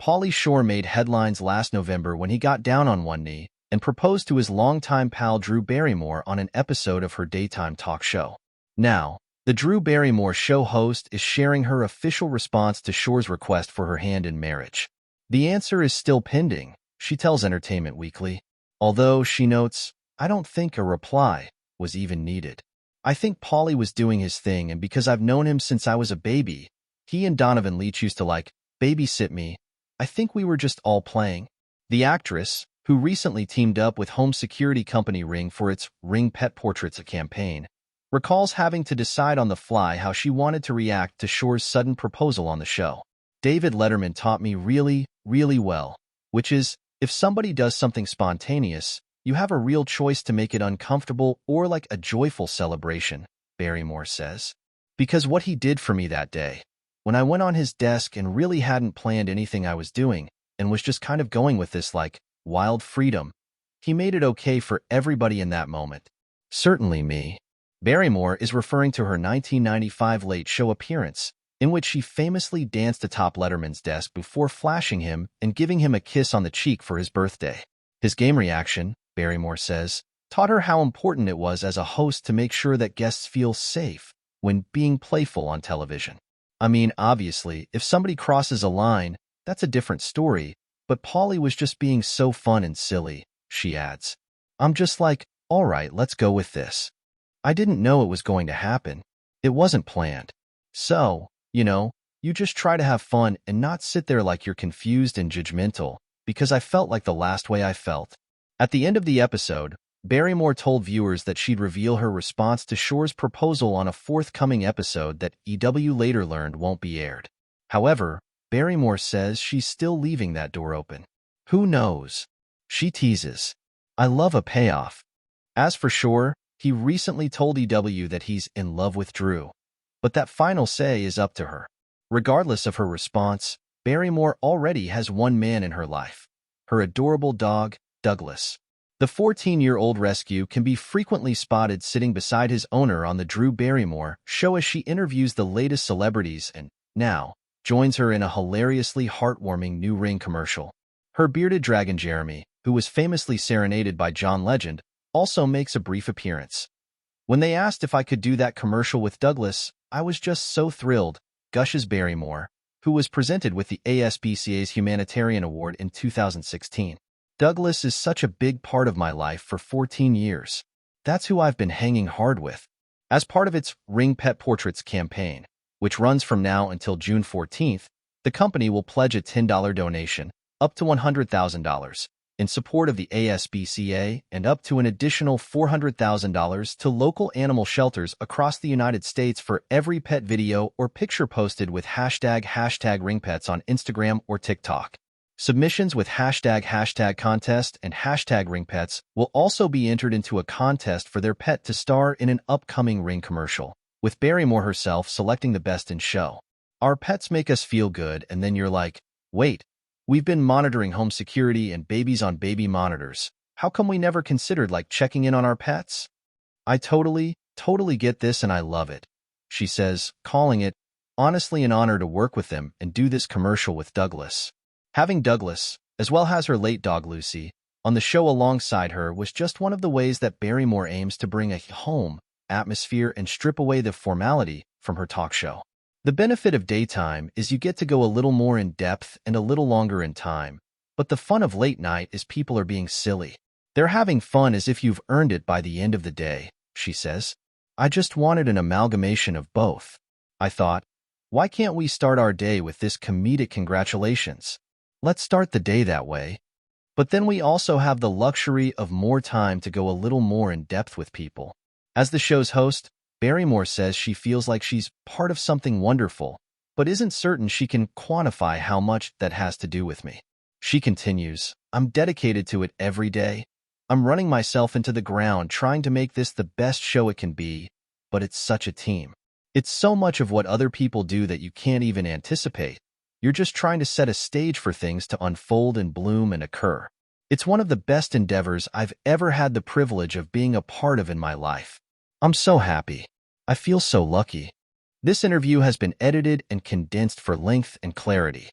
Pauly Shore made headlines last November when he got down on one knee and proposed to his longtime pal Drew Barrymore on an episode of her daytime talk show. Now, the Drew Barrymore show host is sharing her official response to Shore's request for her hand in marriage. The answer is still pending, she tells Entertainment Weekly. Although, she notes, I don't think a reply was even needed. I think Pauly was doing his thing, and because I've known him since I was a baby, he and Donovan Leitch used to babysit me. I think we were just all playing. The actress, who recently teamed up with home security company Ring for its Ring Pet Portraits campaign, recalls having to decide on the fly how she wanted to react to Shore's sudden proposal on the show. David Letterman taught me really, really well, which is, if somebody does something spontaneous, you have a real choice to make it uncomfortable or like a joyful celebration, Barrymore says. Because what he did for me that day, when I went on his desk and really hadn't planned anything I was doing and was just kind of going with this wild freedom, he made it okay for everybody in that moment. Certainly me. Barrymore is referring to her 1995 Late Show appearance, in which she famously danced atop Letterman's desk before flashing him and giving him a kiss on the cheek for his birthday. His game reaction, Barrymore says, taught her how important it was as a host to make sure that guests feel safe when being playful on television. I mean, obviously, if somebody crosses a line, that's a different story, but Pauly was just being so fun and silly, she adds. I'm just all right, let's go with this. I didn't know it was going to happen. It wasn't planned. So, you just try to have fun and not sit there like you're confused and judgmental, because I felt like the last way I felt. At the end of the episode, Barrymore told viewers that she'd reveal her response to Shore's proposal on a forthcoming episode that EW later learned won't be aired. However, Barrymore says she's still leaving that door open. Who knows? She teases. I love a payoff. As for Shore, he recently told EW that he's in love with Drew, but that final say is up to her. Regardless of her response, Barrymore already has one man in her life, her adorable dog, Douglas. The 14-year-old rescue can be frequently spotted sitting beside his owner on the Drew Barrymore show as she interviews the latest celebrities and, now, joins her in a hilariously heartwarming new Ring commercial. Her bearded dragon Jeremy, who was famously serenaded by John Legend, also makes a brief appearance. When they asked if I could do that commercial with Douglas, I was just so thrilled, gushes Barrymore, who was presented with the ASPCA's Humanitarian Award in 2016. Douglas is such a big part of my life for 14 years. That's who I've been hanging hard with. As part of its Ring Pet Portraits campaign, which runs from now until June 14th, the company will pledge a $10 donation, up to $100,000, in support of the ASPCA and up to an additional $400,000 to local animal shelters across the United States for every pet video or picture posted with hashtag #RingPets on Instagram or TikTok. Submissions with hashtag contest and hashtag #RingPets will also be entered into a contest for their pet to star in an upcoming Ring commercial, with Barrymore herself selecting the best in show. Our pets make us feel good, and then you're like, wait, we've been monitoring home security and babies on baby monitors. How come we never considered checking in on our pets? I totally get this and I love it, she says, calling it, honestly, an honor to work with them and do this commercial with Douglas. Having Douglas, as well as her late dog Lucy, on the show alongside her was just one of the ways that Barrymore aims to bring a home atmosphere and strip away the formality from her talk show. The benefit of daytime is you get to go a little more in depth and a little longer in time, but the fun of late night is people are being silly. They're having fun as if you've earned it by the end of the day, she says. I just wanted an amalgamation of both. I thought, why can't we start our day with this comedic congratulations? Let's start the day that way. But then we also have the luxury of more time to go a little more in depth with people. As the show's host, Barrymore says she feels like she's part of something wonderful, but isn't certain she can quantify how much that has to do with me. She continues, I'm dedicated to it every day. I'm running myself into the ground trying to make this the best show it can be, but it's such a team. It's so much of what other people do that you can't even anticipate. You're just trying to set a stage for things to unfold and bloom and occur. It's one of the best endeavors I've ever had the privilege of being a part of in my life. I'm so happy. I feel so lucky. This interview has been edited and condensed for length and clarity.